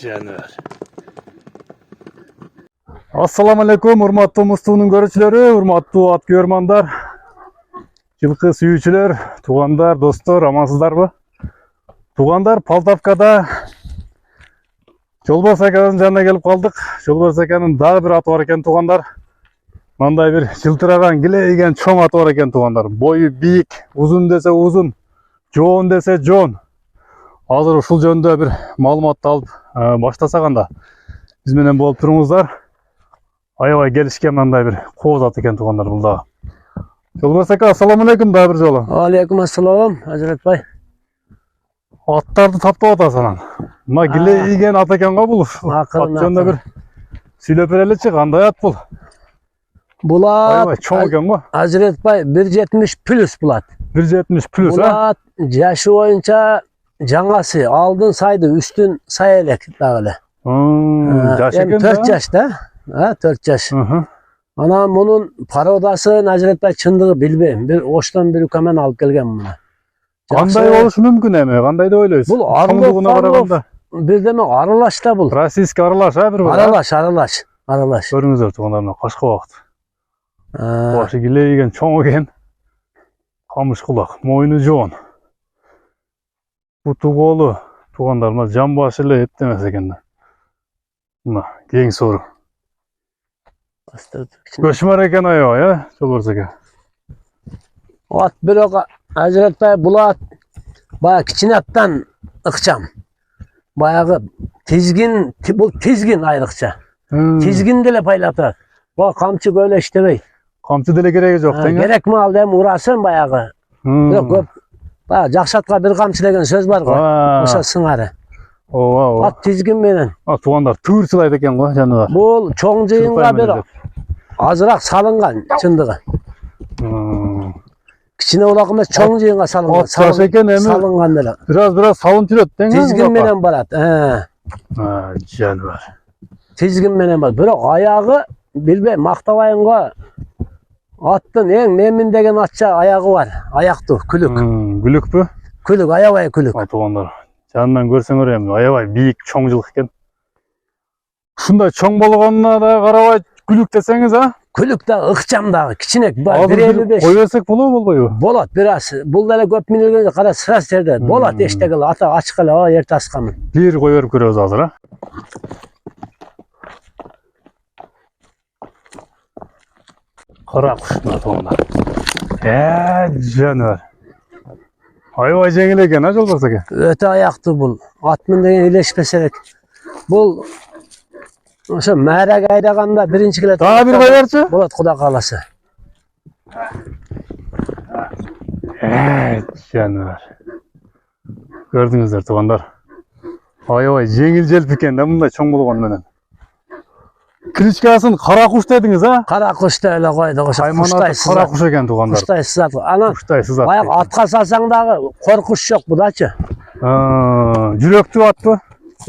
Janvar. Assalamu alaikum, urmatlı Mustu'nun görücüleri, urmatlı at görmanlar, жылқы сүйүүчүлөр, тугандар, достор, амансыздарбы? Тугандар, Полтавкада Жолбарыс аканын жанына келип калдык. Жолбарыс аканын дагы бир аты бар экен, тугандар. Мындай бир жылтыраган, килейген чоң аты бар экен, тугандар. Бою бийик, узун десе узун, жоон десе жоон. Азыр ушул жөнүндө бир маалыматты алып баштасак анда. Биз менен болуп туруңуздар. Аябай келишкен мындай бир кооз ат экен, тугандар, бул дагы. Жолбарыс ака, ассаламу алейкум, дагы бир жолу. Алейкум ассалам, Ажыратбай. Аттарды таптап атасың анан. Мына килейген ат экен го бул. Ат жөнүндө бир сүйлөп береличи, кандай ат бул? Бул Аябай ат чоң экен го. Ажыратбай 170 плюс бул ат. 170 плюс, Бул ат жашы боюнча жаңасы, алдын сайды, үстүн сай элек дагы эле. Жаш экен да? 4 жаш да. 4 жаш. Анан мунун пародасын Ажыратбай чындыгы билбейм. Бир оштон бир үкөмен алып келген муну. Кандай болушу мүмкүн эми? Кандай деп ойлойсуз? Бул караганда бирдеме аралаш да бул. российский аралаш, бир бир. Аралаш. Көрүңүздөр тугандар, кашка убакыт. Башы килейген, чоң экен. Камыш кулак, мойну жоон. Буту колу, тугандар, мына жан башы эле эптемес экен да. Мына кең сору. Көчмөр экен аябай, Жолбарыс ака. Ат бирок Ажыратбай бул ат баягы кичине аттан ыкчам. Баягы тизгин, бул тизгин айрыкча. Тизгин деле байлап турат. Бул камчы көйлө иштебейт. Камчы деле кереги жок тең. Керек маалда эми урасын баягы. Бирок көп баягы жакшы атка бир камчы деген сөз бар го. Ошо сыңары. Ооба. Ат тизгин менен. Тугандар тыгырчылайт экен го жаныбар. Бул чоң жыйынга бир азыраак салынган чындыгы. Кичине улак эмес, чоң жыйынга салынган. Жаш экен эми. Салынган деле. Бираз салын жүрөт тең. Тизгин менен барат. Жаныбар. Тизгин менен бар. Бирок аягы билбейм, мактабайын го. Аттын эң немин деген атча аягы бар. Аяктуу, күлүк. Күлүкпү? Күлүк, аябай күлүк. Тугандар. Жанынан көрсөңөр эми аябай бийик, чоң жылкы экен. Ушундай чоң болгонуна да карабай күлүк десеңиз, Күлүк да ыкчам дагы, кичине бар. Азыр 1.55. кой берсек болобу, болбойбу? Болот, бираз. Бул деле көп минилгенде кара сыра жерде. Болот, эчтеги ата ачык эле, эрте асканмын. Бир кой берип көрөбүз азыр, Кара куш мына тугандар. Жаныбар. Аябай жеңил экен, Жолбарыс ака? Өтө аяктуу бул. Атмын деген илешпесе элек. Бул ошо мээрага айдаганда биринчи келет. Дагы бир кой берчи? Болот, Кудай кааласа. Жаныбар. Көрдүңүздөр тугандар. Аябай жеңил желп экен да мындай чоң болгону менен. Кличкасын кара куш дедиңиз, Кара куш деп эле койдук, ошо куштай кара куш экен тугандар. Куштай сызат. Анан Куштай сызат. баягы атка салсаң дагы коркуш жок будачы. Жүрөктүү атпы?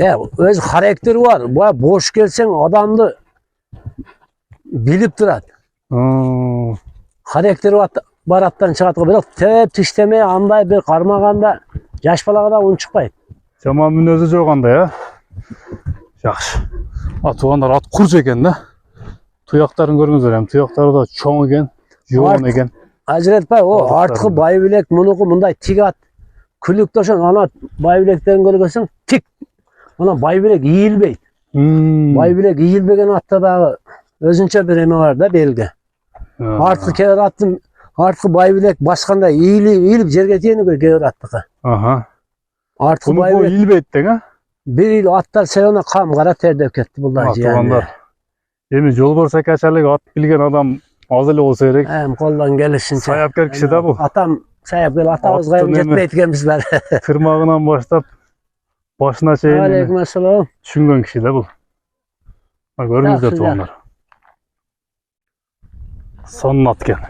Өз характери бар. Баягы бош келсең адамды билип турат. Характери бар аттан чыгат го, бирок теп тиштемей андай бир кармаганда жаш балага да унчукпайт. Жаман мүнөзү жок андай, Жакшы. Тугандар, ат курч экен да. Туяктарын көрүңүздөр, эми туяктары да чоң экен, жоон экен. Ажыратпай, арткы бай билек, мунуку мындай тик ат. Күлүктө ошон ана бай билектерин көргөсөң тик. Ана бай билек ийилбейт. Бай билек ийилбеген атта дагы өзүнчө бир эме бар да, белги. Арткы кебер аттын арткы бай билек басканда ийилип жерге тиени керек кебер аттыкы. Арткы бай билек ийилбейт тең, Bir yıl atlar seyona kam kara terdep ketti bunlar yani. Emi Жолбарыс акачалык ат билген адам аз эле болсо керек. Колдон келишинче. Саяпкер киши да бул. Атам саяпкер, атабызга эми жетпейт экенбиз баары. Тырмагынан баштап башына чейин. Алейкум ассалам. Түшүнгөн киши да бул. Көрүңүздөр тугандар. Сонун ат экен.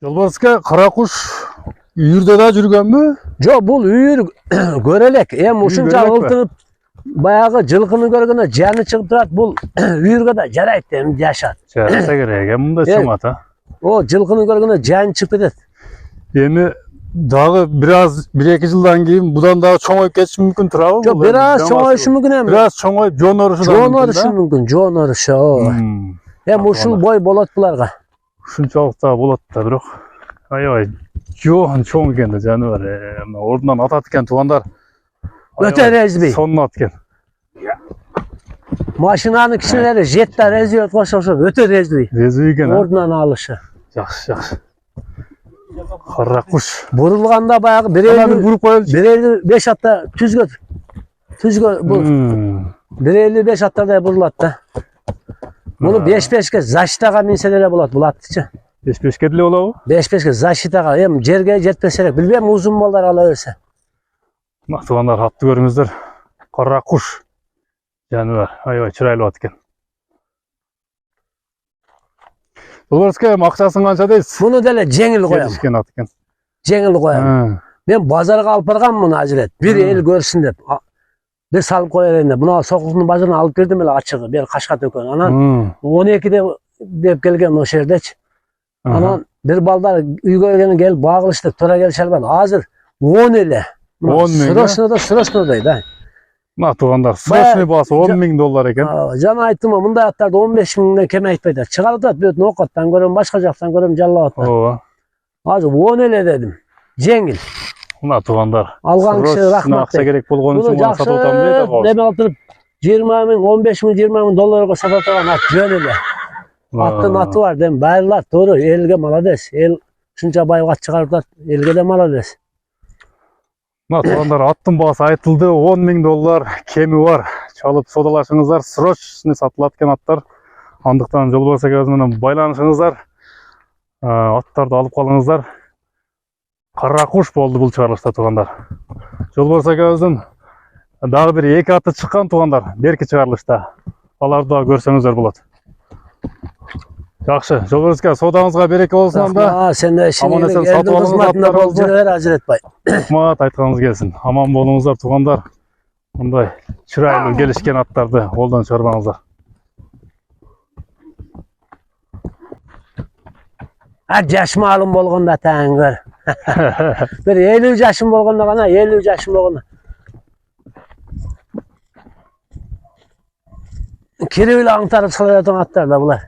Жолбарыс ака, кара куш үйүрдө да жүргөнбү? Жок, бул үйүр көрөлек. Эми ушунча ылтырып баягы жылкыны көргөндө жаны чыгып турат. Бул үйүргө да жарайт, эми жашат. Жараса керек, мындай чоң ат. О, жылкыны көргөндө жаны чыгып кетет. Эми Dağı biraz 1-2 yıldan keyin budan daha çoğayıp geçiş mümkün turabı? Çok biraz çoğayışı mümkün hem. Biraz çoğayıp jon oruşu da Jon oruşu mümkün. Jon oruşu o. Hem uşul boy bolat bularga. Şunçalık da bolat da biroq. Ay jon çoğ eкен de jany var. Ordudan atat eken tugandar. Öte rezbi. Sonuna atken. Maşinanın kişileri jetta reziyot koşuşu öte rezbi. Rezbi eken ha. Oradan alışı. Yaxşı. Kara kuş. Burulganda bayağı Bir grup koyalım. 1.55 hatta tüzgöt. Tüzgöt bu. 1.55 hatta da burulat. Bunu 5-5 zaştaga minselere bulatçı. 5-5 kedili ola bu? 5-5 zaştaga hem jerge jetpeserek bilmem uzun mallar alaverse. Tugandar hatты görüңүздөр. Kara kuş. Jany var. Ay çıraylı atken. Dolorska akçaсын kança deysiz? Bunu dele jengil koyam. Gelişken atken. Jengil koyam. Ben bazarga alып bargam bunu Hazret. Bir el görsün dep. Bir salıp koyarım da. Buna sokakın bazarına alıp girdim ele açığı. Bir kaşka tökön. Anan 12'de dep gelgen o şerdeç. Anan bir baldar uyga gel bağılıştık. Tora gel şerben. Hazır 10 ele. 10 ming. Sırasına da. Tugandar. Sırasını bası $10.000 eken. Can aytdım ama bunda atlarda 15.000'den keme aytpaydı. Çıkarıp da bir nokattan görüyorum, başka jaktan görüyorum Jallavat'tan. Oo. Hazır 10 ele dedim. Jengil. Tugandar. Algan kişi rahmat. Akça gerek bolgonu Bunu için bana satып atam deydi jakşı deme altırıp 20.000, 15.000, 20.000 dolarga satıp alan at jön ele. Attın atı var dem. Bayırlar doğru. Elge malades. El şunca baygat çıkarıp da elge de malades. Tugandar attın bası aytıldı $10.000 kemi var. Çalıp sodalaşыңыздар. Срочно сатылат экен аттар. Андыктан Жолбарыс агабыз менен байланышыңыздар. Аттарды алып калыңыздар. Кара куш болду бул чыгарылышта туугандар. Жолбарыс агабыздын дагы бир 2 аты чыккан туугандар. Берки чыгарылышта. Аларды да көрсөңүздөр болот. Жакшы. Жолбарыс ака содаңызга береке болсун анда. Sen de şimdi Aman esen geldin satып алыңыз kızmatında аттарыңызды. bolcular Hazret Bay. Рахмат, айтканыңыз келсин. Аман болуңуздар туугандар. Мындай чырайлуу келишкен аттарды колдон чыгарбаңыздар. Jaş malum bolganda taң gör. Bir 50 yaşım bolganda gana 50 yaşım bolganda. Kirivil antarıp salayatan atlar da bular.